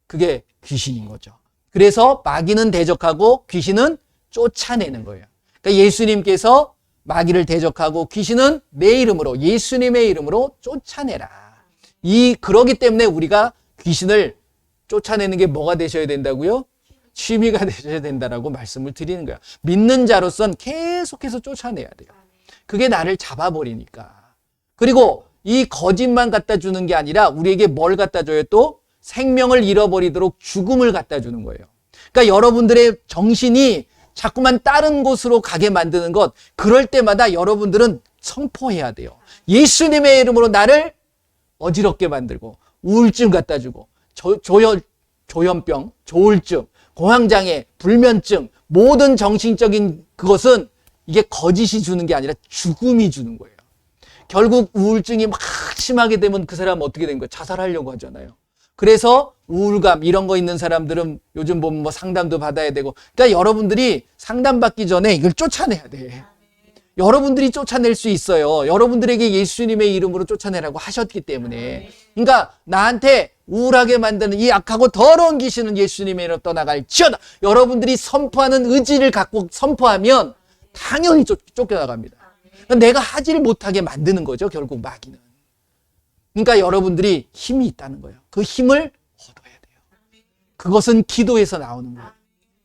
그게 귀신인 거죠. 그래서 마귀는 대적하고 귀신은 쫓아내는 거예요. 그러니까 예수님께서 마귀를 대적하고 귀신은 내 이름으로, 예수님의 이름으로 쫓아내라. 그러기 때문에 우리가 귀신을 쫓아내는 게 뭐가 되셔야 된다고요? 취미가 되셔야 된다라고 말씀을 드리는 거예요. 믿는 자로선 계속해서 쫓아내야 돼요. 그게 나를 잡아버리니까. 그리고 이 거짓만 갖다 주는 게 아니라 우리에게 뭘 갖다 줘요? 또 생명을 잃어버리도록 죽음을 갖다 주는 거예요. 그러니까 여러분들의 정신이 자꾸만 다른 곳으로 가게 만드는 것, 그럴 때마다 여러분들은 선포해야 돼요. 예수님의 이름으로 나를 어지럽게 만들고 우울증 갖다 주고 조현병, 조울증, 공황장애, 불면증, 모든 정신적인 그것은 이게 거짓이 주는 게 아니라 죽음이 주는 거예요. 결국 우울증이 막 심하게 되면 그 사람은 어떻게 된 거예요? 자살하려고 하잖아요. 그래서 우울감 이런 거 있는 사람들은 요즘 보면 뭐 상담도 받아야 되고, 그러니까 여러분들이 상담받기 전에 이걸 쫓아내야 돼. 여러분들이 쫓아낼 수 있어요. 여러분들에게 예수님의 이름으로 쫓아내라고 하셨기 때문에. 그러니까 나한테 우울하게 만드는 이 악하고 더러운 귀신은 예수님의 이름으로 떠나갈지어다. 여러분들이 선포하는 의지를 갖고 선포하면 당연히 쫓겨나갑니다. 그러니까 내가 하지를 못하게 만드는 거죠, 결국 마귀는. 그러니까 여러분들이 힘이 있다는 거예요. 그 힘을 얻어야 돼요. 그것은 기도에서 나오는 거예요.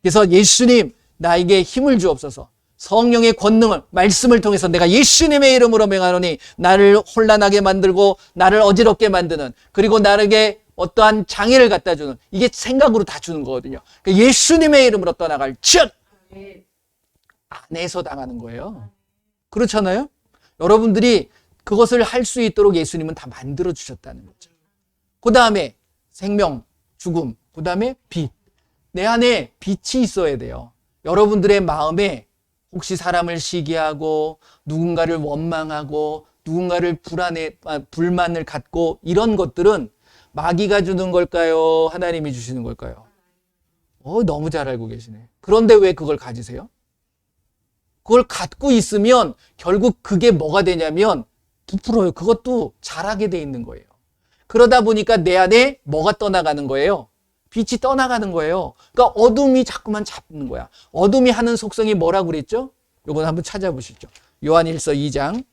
그래서 예수님, 나에게 힘을 주옵소서. 성령의 권능을, 말씀을 통해서 내가 예수님의 이름으로 명하노니 나를 혼란하게 만들고 나를 어지럽게 만드는, 그리고 나에게 어떠한 장애를 갖다 주는, 이게 생각으로 다 주는 거거든요. 그러니까 예수님의 이름으로 떠나갈 즉 안에서 당하는 거예요. 그렇잖아요? 여러분들이 그것을 할 수 있도록 예수님은 다 만들어 주셨다는 거죠. 그 다음에 생명, 죽음, 그 다음에 빛. 내 안에 빛이 있어야 돼요. 여러분들의 마음에 혹시 사람을 시기하고 누군가를 원망하고 누군가를 불만을 갖고 이런 것들은 마귀가 주는 걸까요? 하나님이 주시는 걸까요? 너무 잘 알고 계시네. 그런데 왜 그걸 가지세요? 그걸 갖고 있으면 결국 그게 뭐가 되냐면 부풀어요. 그것도 자라게 돼 있는 거예요. 그러다 보니까 내 안에 뭐가 떠나가는 거예요? 빛이 떠나가는 거예요. 그러니까 어둠이 자꾸만 잡는 거야. 어둠이 하는 속성이 뭐라고 그랬죠? 요건 한번 찾아보시죠. 요한일서 2장.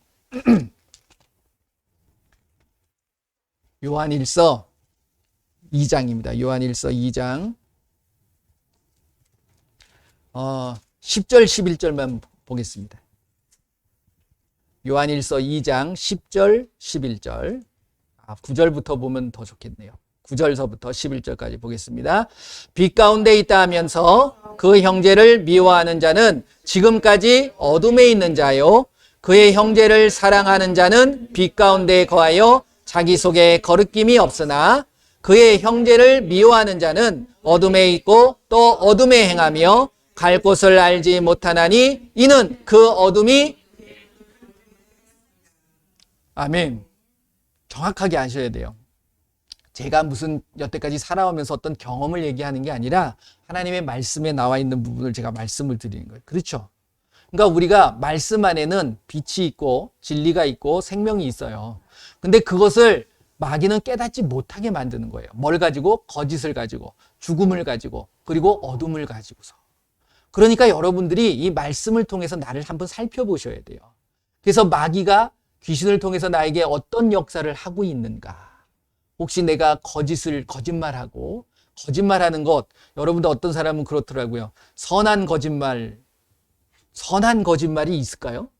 요한일서 2장입니다. 요한일서 2장. 10절, 11절만 보겠습니다. 요한일서 2장 10절, 11절. 9절부터 보면 더 좋겠네요. 9절서부터 11절까지 보겠습니다. 빛 가운데 있다 하면서 그 형제를 미워하는 자는 지금까지 어둠에 있는 자요. 그의 형제를 사랑하는 자는 빛 가운데 거하여 자기 속에 거르낌이 없으나 그의 형제를 미워하는 자는 어둠에 있고 또 어둠에 행하며 갈 곳을 알지 못하나니 이는 그 어둠이 아멘. 정확하게 아셔야 돼요. 제가 무슨 여태까지 살아오면서 어떤 경험을 얘기하는 게 아니라 하나님의 말씀에 나와 있는 부분을 제가 말씀을 드리는 거예요. 그렇죠? 그러니까 우리가 말씀 안에는 빛이 있고 진리가 있고 생명이 있어요. 근데 그것을 마귀는 깨닫지 못하게 만드는 거예요. 뭘 가지고? 거짓을 가지고, 죽음을 가지고, 그리고 어둠을 가지고서. 그러니까 여러분들이 이 말씀을 통해서 나를 한번 살펴보셔야 돼요. 그래서 마귀가 귀신을 통해서 나에게 어떤 역사를 하고 있는가? 혹시 내가 거짓말하고, 거짓말하는 것, 여러분들 어떤 사람은 그렇더라고요. 선한 거짓말이 있을까요?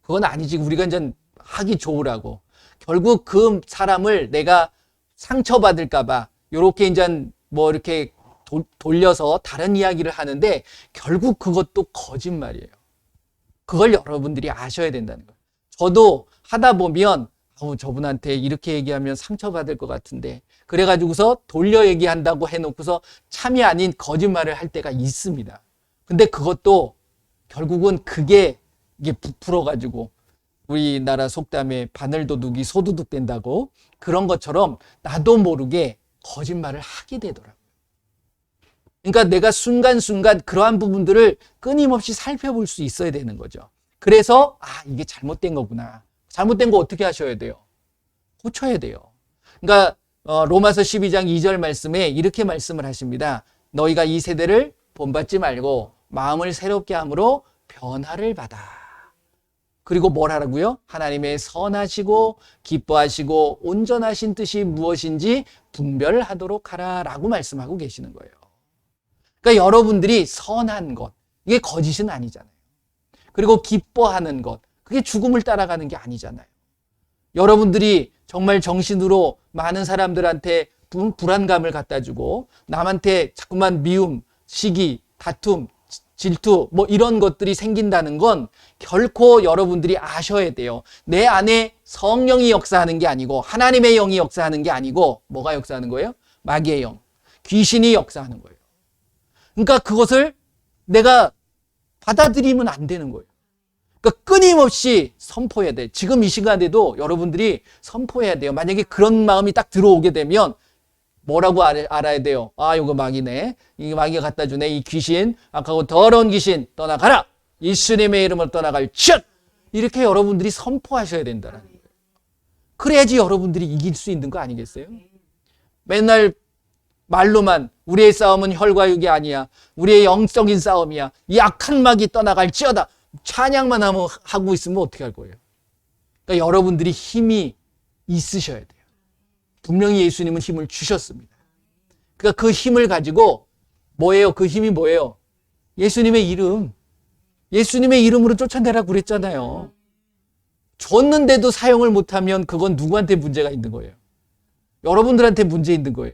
그건 아니지. 우리가 이제 하기 좋으라고. 결국 그 사람을 내가 상처받을까봐, 요렇게 이제 뭐 이렇게 돌려서 다른 이야기를 하는데, 결국 그것도 거짓말이에요. 그걸 여러분들이 아셔야 된다는 거예요. 저도 하다 보면 저분한테 이렇게 얘기하면 상처받을 것 같은데 그래가지고서 돌려 얘기한다고 해놓고서 참이 아닌 거짓말을 할 때가 있습니다. 근데 그것도 결국은 이게 부풀어가지고 우리나라 속담에 바늘도둑이 소도둑 된다고 그런 것처럼 나도 모르게 거짓말을 하게 되더라고요. 그러니까 내가 순간순간 그러한 부분들을 끊임없이 살펴볼 수 있어야 되는 거죠. 그래서 이게 잘못된 거구나. 잘못된 거 어떻게 하셔야 돼요? 고쳐야 돼요. 그러니까 로마서 12장 2절 말씀에 이렇게 말씀을 하십니다. 너희가 이 세대를 본받지 말고 마음을 새롭게 함으로 변화를 받아. 그리고 뭘 하라고요? 하나님의 선하시고 기뻐하시고 온전하신 뜻이 무엇인지 분별하도록 하라라고 말씀하고 계시는 거예요. 그러니까 여러분들이 선한 것, 이게 거짓은 아니잖아요. 그리고 기뻐하는 것, 그게 죽음을 따라가는 게 아니잖아요. 여러분들이 정말 정신으로 많은 사람들한테 불안감을 갖다 주고 남한테 자꾸만 미움, 시기, 다툼, 질투 뭐 이런 것들이 생긴다는 건 결코 여러분들이 아셔야 돼요. 내 안에 성령이 역사하는 게 아니고 하나님의 영이 역사하는 게 아니고 뭐가 역사하는 거예요? 마귀의 영, 귀신이 역사하는 거예요. 그러니까 그것을 내가 받아들이면 안 되는 거예요. 그러니까 끊임없이 선포해야 돼. 지금 이 시간에도 여러분들이 선포해야 돼요. 만약에 그런 마음이 딱 들어오게 되면 뭐라고 알아야 돼요? 이거 마귀네. 이 마귀가 갖다 주네. 이 귀신, 악하고 더러운 귀신 떠나가라. 예수님의 이름으로 떠나갈즉. 이렇게 여러분들이 선포하셔야 된다는 거예요. 그래야지 여러분들이 이길 수 있는 거 아니겠어요? 맨날 말로만 우리의 싸움은 혈과 육이 아니야. 우리의 영적인 싸움이야. 이 악한 마귀 떠나갈지어다. 찬양만 하고 있으면 어떻게 할 거예요? 그러니까 여러분들이 힘이 있으셔야 돼요. 분명히 예수님은 힘을 주셨습니다. 그러니까 그 힘을 가지고 뭐예요? 그 힘이 뭐예요? 예수님의 이름. 예수님의 이름으로 쫓아내라고 그랬잖아요. 줬는데도 사용을 못하면 그건 누구한테 문제가 있는 거예요? 여러분들한테 문제 있는 거예요.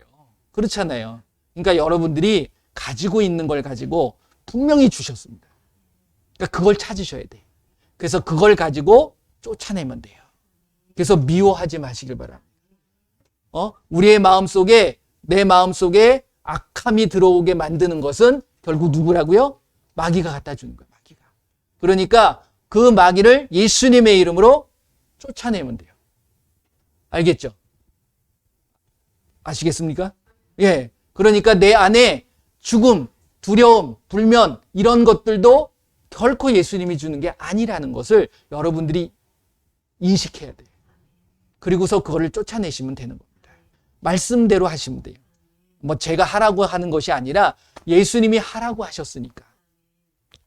그렇잖아요. 그러니까 여러분들이 가지고 있는 걸 가지고 분명히 주셨습니다. 그러니까 그걸 찾으셔야 돼요. 그래서 그걸 가지고 쫓아내면 돼요. 그래서 미워하지 마시길 바랍니다. 우리의 마음속에, 내 마음속에 악함이 들어오게 만드는 것은 결국 누구라고요? 마귀가 갖다 주는 거예요. 마귀가. 그러니까 그 마귀를 예수님의 이름으로 쫓아내면 돼요. 알겠죠? 아시겠습니까? 예. 그러니까 내 안에 죽음, 두려움, 불면 이런 것들도 결코 예수님이 주는 게 아니라는 것을 여러분들이 인식해야 돼요. 그리고서 그거를 쫓아내시면 되는 겁니다. 말씀대로 하시면 돼요. 뭐 제가 하라고 하는 것이 아니라 예수님이 하라고 하셨으니까.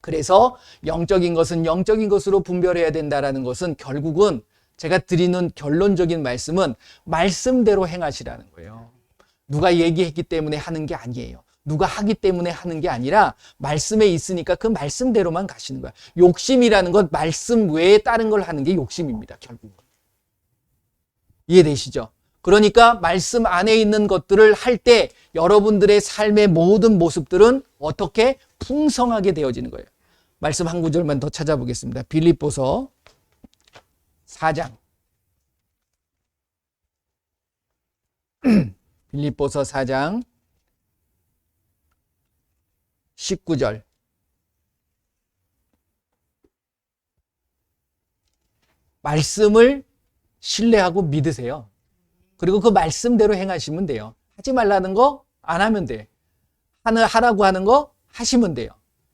그래서 영적인 것은 영적인 것으로 분별해야 된다라는 것은 결국은 제가 드리는 결론적인 말씀은 말씀대로 행하시라는 거예요. 누가 얘기했기 때문에 하는 게 아니에요. 누가 하기 때문에 하는 게 아니라 말씀에 있으니까 그 말씀대로만 가시는 거야. 욕심이라는 건 말씀 외에 다른 걸 하는 게 욕심입니다. 결국은. 이해되시죠? 그러니까 말씀 안에 있는 것들을 할 때 여러분들의 삶의 모든 모습들은 어떻게 풍성하게 되어지는 거예요. 말씀 한 구절만 더 찾아보겠습니다. 빌립보서 4장. 빌립보서 4장 19절. 말씀을 신뢰하고 믿으세요. 그리고 그 말씀대로 행하시면 돼요. 하지 말라는 거 안 하면 돼. 하라고 하는 거 하시면 돼요.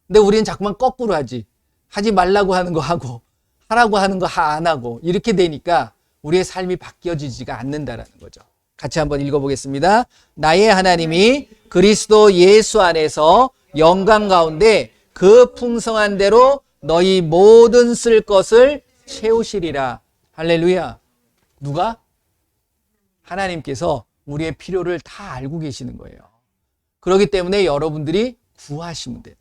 근데 우리는 자꾸만 거꾸로 하지. 하지 말라고 하는 거 하고 하라고 하는 거 안 하고 이렇게 되니까 우리의 삶이 바뀌어지지가 않는다라는 거죠. 같이 한번 읽어보겠습니다. 나의 하나님이 그리스도 예수 안에서 영광 가운데 그 풍성한 대로 너희 모든 쓸 것을 채우시리라. 할렐루야. 누가? 하나님께서 우리의 필요를 다 알고 계시는 거예요. 그렇기 때문에 여러분들이 구하시면 돼요.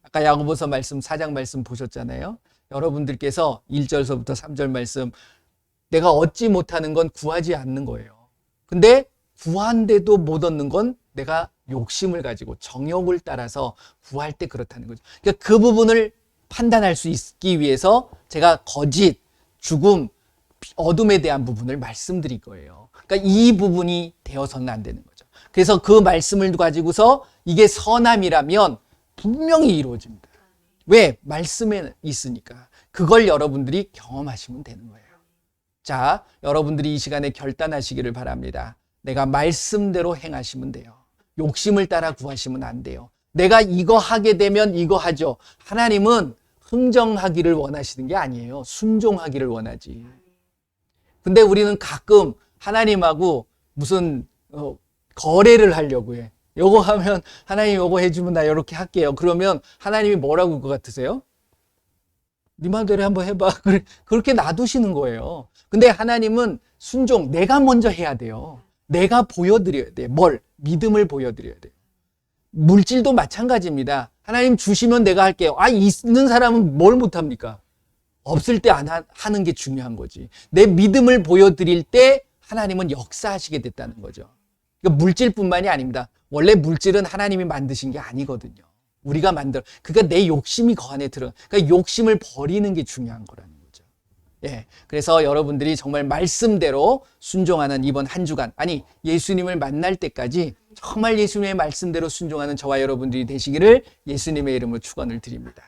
아까 야고보서 말씀 4장 말씀 보셨잖아요. 여러분들께서 1절서부터 3절 말씀, 내가 얻지 못하는 건 구하지 않는 거예요. 근데 구한데도 못 얻는 건 내가 욕심을 가지고 정욕을 따라서 구할 때 그렇다는 거죠. 그러니까 그 부분을 판단할 수 있기 위해서 제가 거짓, 죽음, 어둠에 대한 부분을 말씀드릴 거예요. 그러니까 이 부분이 되어서는 안 되는 거죠. 그래서 그 말씀을 가지고서 이게 선함이라면 분명히 이루어집니다. 왜? 말씀에 있으니까. 그걸 여러분들이 경험하시면 되는 거예요. 자, 여러분들이 이 시간에 결단하시기를 바랍니다. 내가 말씀대로 행하시면 돼요. 욕심을 따라 구하시면 안 돼요. 내가 이거 하게 되면 이거 하죠. 하나님은 흥정하기를 원하시는 게 아니에요. 순종하기를 원하지. 근데 우리는 가끔 하나님하고 무슨 거래를 하려고 해. 요거 하면 하나님 요거 해주면 나 이렇게 할게요. 그러면 하나님이 뭐라고 할 것 같으세요? 네 맘대로 한번 해봐. 그렇게 놔두시는 거예요. 근데 하나님은 순종, 내가 먼저 해야 돼요. 내가 보여드려야 돼. 뭘? 믿음을 보여드려야 돼요. 물질도 마찬가지입니다. 하나님 주시면 내가 할게요. 있는 사람은 뭘 못합니까? 없을 때 안 하는 게 중요한 거지. 내 믿음을 보여드릴 때 하나님은 역사하시게 됐다는 거죠. 그러니까 물질뿐만이 아닙니다. 원래 물질은 하나님이 만드신 게 아니거든요. 우리가 그러니까 내 욕심이 그 안에 그러니까 욕심을 버리는 게 중요한 거라는 거죠. 예. 그래서 여러분들이 정말 말씀대로 순종하는 이번 한 주간, 예수님을 만날 때까지 정말 예수님의 말씀대로 순종하는 저와 여러분들이 되시기를 예수님의 이름으로 축원을 드립니다.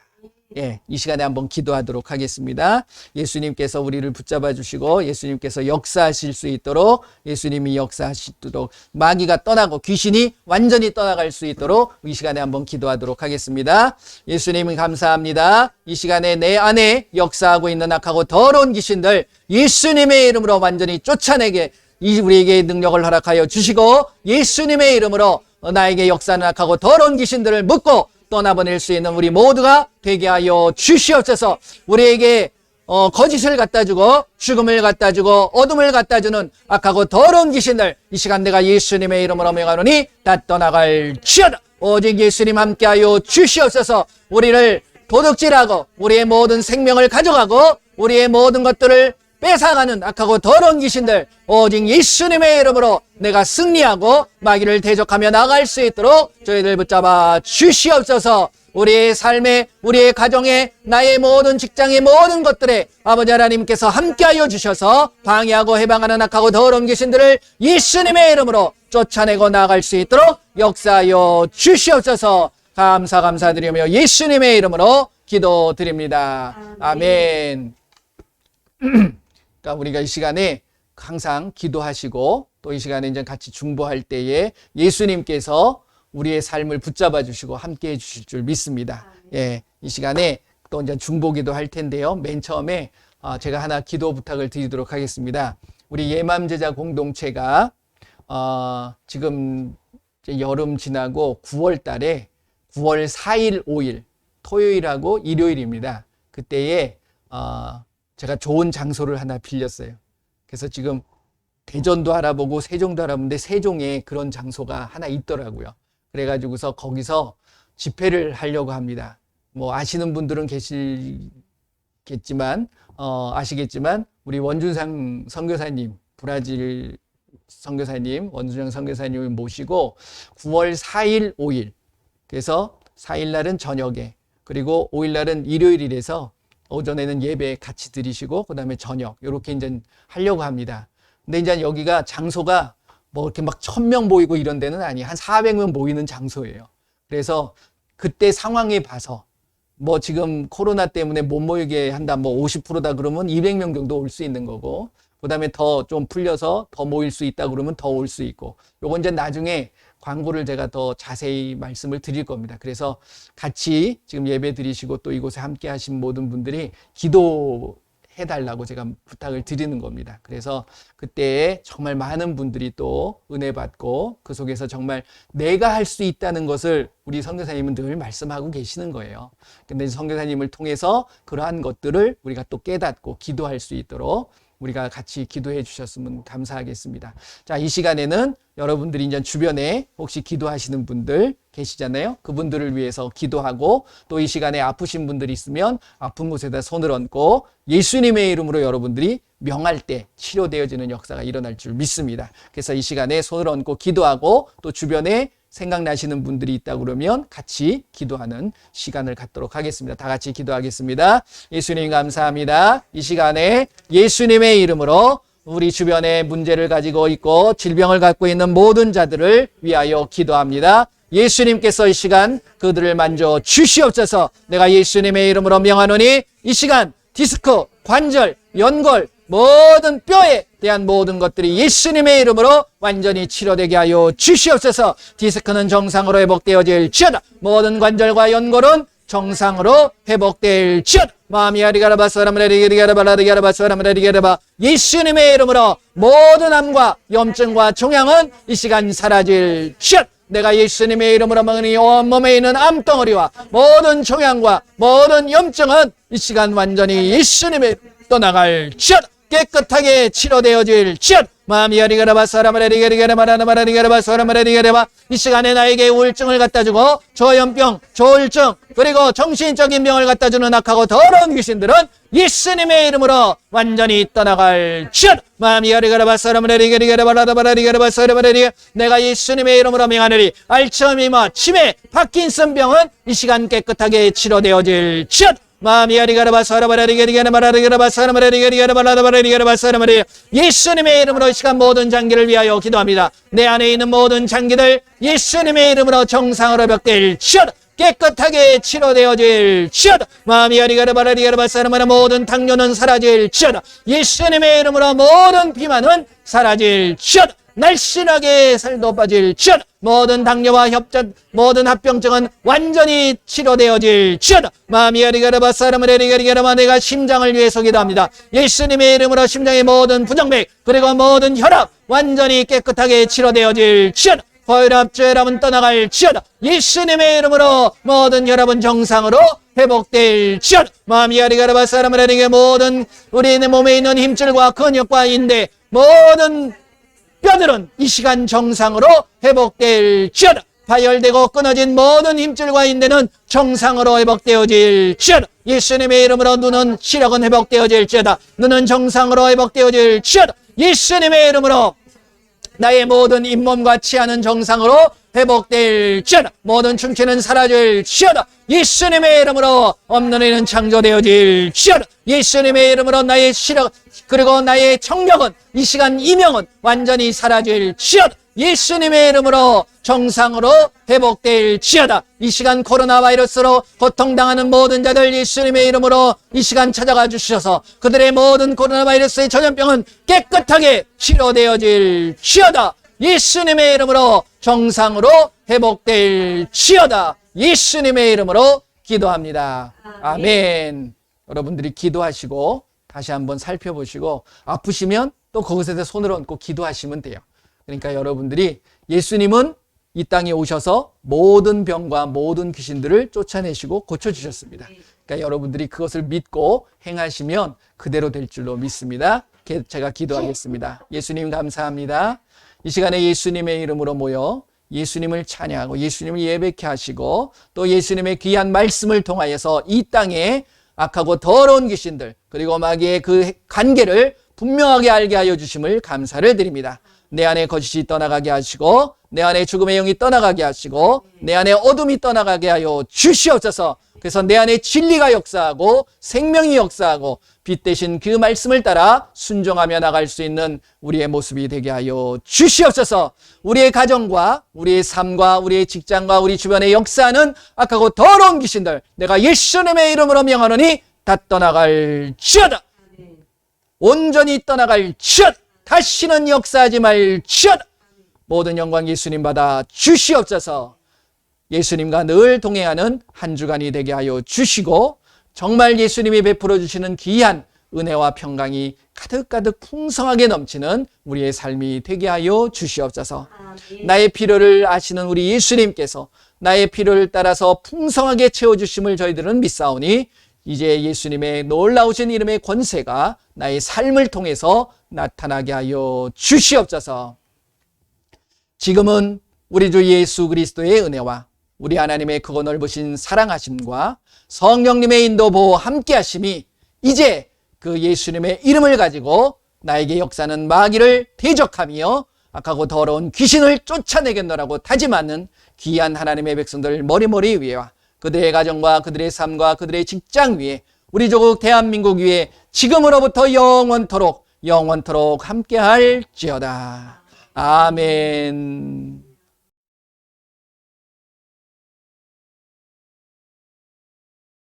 예, 이 시간에 한번 기도하도록 하겠습니다. 예수님께서 우리를 붙잡아 주시고 예수님께서 역사하실 수 있도록, 예수님이 역사하시도록, 마귀가 떠나고 귀신이 완전히 떠나갈 수 있도록 이 시간에 한번 기도하도록 하겠습니다. 예수님 감사합니다. 이 시간에 내 안에 역사하고 있는 악하고 더러운 귀신들 예수님의 이름으로 완전히 쫓아내게 우리에게 능력을 허락하여 주시고, 예수님의 이름으로 나에게 역사하는 악하고 더러운 귀신들을 묶고 떠나보낼 수 있는 우리 모두가 되게 하여 주시옵소서. 우리에게 거짓을 갖다주고 죽음을 갖다주고 어둠을 갖다주는 악하고 더러운 귀신들 이 시간 내가 예수님의 이름으로 명하노니 다 떠나갈지어다. 오직 예수님 함께하여 주시옵소서. 우리를 도둑질하고 우리의 모든 생명을 가져가고 우리의 모든 것들을 뺏어가는 악하고 더러운 귀신들 오직 예수님의 이름으로 내가 승리하고 마귀를 대적하며 나갈 수 있도록 저희들 붙잡아 주시옵소서. 우리의 삶에, 우리의 가정에, 나의 모든 직장의 모든 것들에 아버지 하나님께서 함께하여 주셔서 방해하고 해방하는 악하고 더러운 귀신들을 예수님의 이름으로 쫓아내고 나갈 수 있도록 역사하여 주시옵소서. 감사드리며 예수님의 이름으로 기도드립니다. 아멘. 그러니까 우리가 이 시간에 항상 기도하시고 또 이 시간에 이제 같이 중보할 때에 예수님께서 우리의 삶을 붙잡아 주시고 함께 해 주실 줄 믿습니다. 예, 이 시간에 또 이제 중보기도 할 텐데요. 맨 처음에 제가 하나 기도 부탁을 드리도록 하겠습니다. 우리 예맘제자 공동체가 지금 이제 여름 지나고 9월 달에 9월 4일, 5일 토요일하고 일요일입니다. 그때에 제가 좋은 장소를 하나 빌렸어요. 그래서 지금 대전도 알아보고 세종도 알아보는데 세종에 그런 장소가 하나 있더라고요. 그래가지고서 거기서 집회를 하려고 합니다. 뭐 아시는 분들은 아시겠지만 우리 원준상 선교사님 브라질에 선교사님, 원수정 선교사님을 모시고 9월 4일, 5일. 그래서 4일 날은 저녁에, 그리고 5일 날은 일요일이라서 오전에는 예배 같이 드리시고 그다음에 저녁 이렇게 이제 하려고 합니다. 근데 이제 여기가 장소가 뭐 이렇게 막 1000명 모이고 이런 데는 아니에요. 한 400명 모이는 장소예요. 그래서 그때 상황에 봐서 뭐 지금 코로나 때문에 못 모이게 한다, 뭐 50%다 그러면 200명 정도 올 수 있는 거고, 그 다음에 더 좀 풀려서 더 모일 수 있다 그러면 더 올 수 있고, 요건 이제 나중에 광고를 제가 더 자세히 말씀을 드릴 겁니다. 그래서 같이 지금 예배 드리시고 또 이곳에 함께 하신 모든 분들이 기도해달라고 제가 부탁을 드리는 겁니다. 그래서 그때 정말 많은 분들이 또 은혜 받고 그 속에서 정말 내가 할 수 있다는 것을 우리 선교사님은 늘 말씀하고 계시는 거예요. 근데 선교사님을 통해서 그러한 것들을 우리가 또 깨닫고 기도할 수 있도록 우리가 같이 기도해 주셨으면 감사하겠습니다. 자, 이 시간에는 여러분들이 이제 주변에 혹시 기도하시는 분들 계시잖아요. 그분들을 위해서 기도하고, 또 이 시간에 아프신 분들이 있으면 아픈 곳에다 손을 얹고 예수님의 이름으로 여러분들이 명할 때 치료되어지는 역사가 일어날 줄 믿습니다. 그래서 이 시간에 손을 얹고 기도하고, 또 주변에 생각나시는 분들이 있다 그러면 같이 기도하는 시간을 갖도록 하겠습니다. 다 같이 기도하겠습니다. 예수님 감사합니다. 이 시간에 예수님의 이름으로 우리 주변에 문제를 가지고 있고 질병을 갖고 있는 모든 자들을 위하여 기도합니다. 예수님께서 이 시간 그들을 만져 주시옵소서. 내가 예수님의 이름으로 명하노니 이 시간 디스크, 관절, 연골, 모든 뼈에 대한 모든 것들이 예수님의 이름으로 완전히 치료되게 하여 주시옵소서. 디스크는 정상으로 회복되어질지어다. 모든 관절과 연골은 정상으로 회복될지어다. 마음이 아리가라바 사람을 사람을 예수님의 이름으로 모든 암과 염증과 종양은 이 시간 사라질지어다. 내가 예수님의 이름으로 먹으니 온몸에 있는 암덩어리와 모든 종양과 모든 염증은 이 시간 완전히 예수님의 이름으로 떠나갈지어다. 깨끗하게 치료되어질지어다. 마음이 아리가라바 사람을 아리가라바 사람을 아리가라바. 이 시간에 나에게 우울증을 갖다주고 조현병, 조울증, 그리고 정신적인 병을 갖다주는 악하고 더러운 귀신들은 예수님의 이름으로 완전히 떠나갈지어다. 마음이 아리가라바 사람을 아리가라바 사람을 아리가. 내가 예수님의 이름으로 명하노니 알츠하이머, 치매, 파킨슨병은 이 시간 깨끗하게 치료되어질지어다. 마음이 아리가라바 사람을 아리가라바 사람을 아리가라바 사람을 예수님의 이름으로 이 시간 모든 장기를 위하여 기도합니다. 내 안에 있는 모든 장기들 예수님의 이름으로 정상으로 회복될지어다. 깨끗하게 치료되어질지어다. 마음이 아리가라바 사람을 모든 당뇨는 사라질지어다. 예수님의 이름으로 모든 비만은 사라질지어다. 날씬하게 살도 빠질지어다. 모든 당뇨와 협전, 모든 합병증은 완전히 치료되어질지어다. 마음이 아리가라바 사람을 아리가라바. 내가 심장을 위해서 기도합니다. 예수님의 이름으로 심장의 모든 부정맥, 그리고 모든 혈압 완전히 깨끗하게 치료되어질지어다. 혈압 떠나갈지어다. 예수님의 이름으로 모든 혈압은 정상으로 회복될지어다. 마음이 아리가라바 사람을 아리가. 모든 우리 몸에 있는 힘줄과 근육과 인대, 모든 뼈들은 이 시간 정상으로 회복될지어다. 파열되고 끊어진 모든 힘줄과 인대는 정상으로 회복되어질지어다. 예수님의 이름으로 눈은 시력은 회복되어질지어다. 눈은 정상으로 회복되어질지어다. 예수님의 이름으로 나의 모든 잇몸과 치아는 정상으로 회복될지어다. 모든 충치는 사라질지어다. 예수님의 이름으로 없는 이는 창조되어질지어다. 예수님의 이름으로 나의 시력 그리고 나의 청력은 이 시간 이명은 완전히 사라질지어다. 예수님의 이름으로 정상으로 회복될지어다. 이 시간 코로나 바이러스로 고통당하는 모든 자들 예수님의 이름으로 이 시간 찾아가 주셔서 그들의 모든 코로나 바이러스의 전염병은 깨끗하게 치료되어질지어다. 예수님의 이름으로 정상으로 회복될지어다. 예수님의 이름으로 기도합니다. 아멘. 여러분들이 기도하시고 다시 한번 살펴보시고 아프시면 또 그것에 대해 손을 얹고 기도하시면 돼요. 그러니까 여러분들이 예수님은 이 땅에 오셔서 모든 병과 모든 귀신들을 쫓아내시고 고쳐주셨습니다. 그러니까 여러분들이 그것을 믿고 행하시면 그대로 될 줄로 믿습니다. 제가 기도하겠습니다. 예수님 감사합니다. 이 시간에 예수님의 이름으로 모여 예수님을 찬양하고 예수님을 예배케 하시고 또 예수님의 귀한 말씀을 통하여서 이 땅에 악하고 더러운 귀신들 그리고 마귀의 그 관계를 분명하게 알게 하여 주심을 감사를 드립니다. 내 안에 거짓이 떠나가게 하시고 내 안에 죽음의 영이 떠나가게 하시고 내 안에 어둠이 떠나가게 하여 주시옵소서. 그래서 내 안에 진리가 역사하고 생명이 역사하고 빛 대신 그 말씀을 따라 순종하며 나갈 수 있는 우리의 모습이 되게 하여 주시옵소서. 우리의 가정과 우리의 삶과 우리의 직장과 우리 주변에 역사하는 악하고 더러운 귀신들 내가 예수님의 이름으로 명하노니 다 떠나갈지어다. 온전히 떠나갈지어다. 다시는 역사하지 말지어다. 모든 영광 예수님 받아 주시옵소서. 예수님과 늘 동행하는 한 주간이 되게 하여 주시고 정말 예수님이 베풀어 주시는 귀한 은혜와 평강이 가득가득 풍성하게 넘치는 우리의 삶이 되게 하여 주시옵소서. 나의 필요를 아시는 우리 예수님께서 나의 필요를 따라서 풍성하게 채워주심을 저희들은 믿사오니 이제 예수님의 놀라우신 이름의 권세가 나의 삶을 통해서 나타나게 하여 주시옵소서. 지금은 우리 주 예수 그리스도의 은혜와 우리 하나님의 크고 넓으신 사랑하심과 성령님의 인도 보호 함께 하심이 이제 그 예수님의 이름을 가지고 나에게 역사하는 마귀를 대적하며 악하고 더러운 귀신을 쫓아내겠노라고 다짐하는 귀한 하나님의 백성들 머리머리 위에와 그들의 가정과 그들의 삶과 그들의 직장 위에 우리 조국 대한민국 위에 지금으로부터 영원토록 함께 할지어다. 아멘.